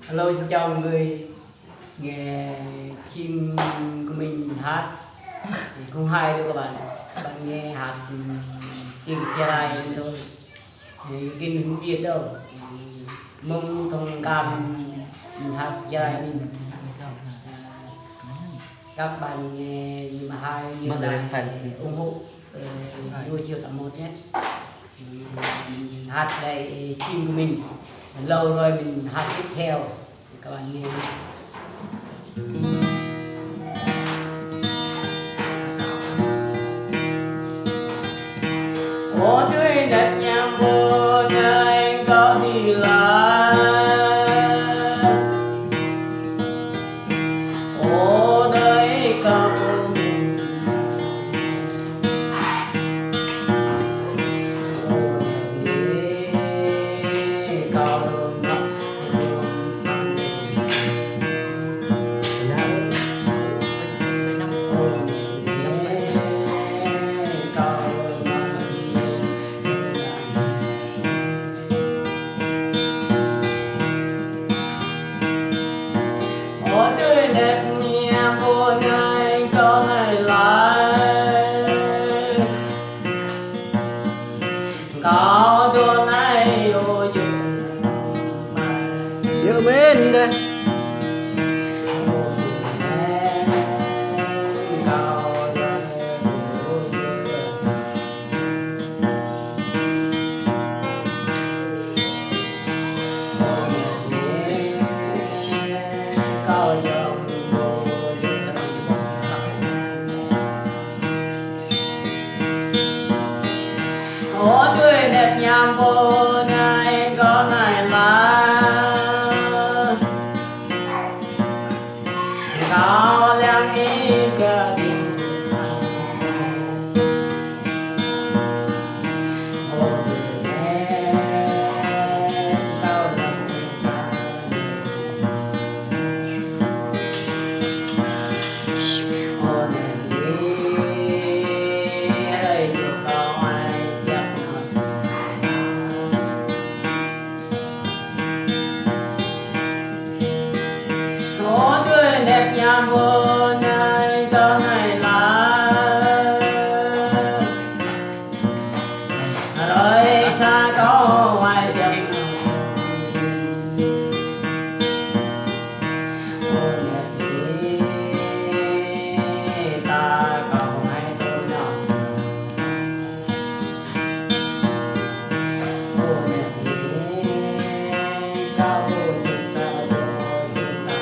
Hello, xin chào mọi người. Nghe chim của mình hát thì cũng hay đâu các bạn. Bạn nghe hát tiếng gia lai thôi. Thì tiếng mình biết đâu. Mong thông cảm mình hát gia lai mình. Các bạn nghe mà hay như là ủng hộ đôi chiều tạm một nhé. Hát đây chim của mình lâu rồi mình hát tiếp theo các bạn nghe. Ô tươi đẹp nhàng vô nơi có đi lại. Ô đời có một mình. Ô đi cao ngọc Ô tươi đẹp nhàng vô nơi có ngày lại. Có chỗ này ô dừng mà Dự bên đây Ô tươi đẹp nhàng vô nơi có ngày lá. Cao leng ý cơ đình ô tươi đẹp cao leng ca ô đèn đi hơi được cao ai chắc ô tươi đẹp nhàng vô nơi có ngày lá. Rồi xa có ai chẳng ô đẹp đi ta còn hay tôi nào ô đẹp đi cao vô chúng ta vô chúng ta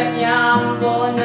nhằm buồn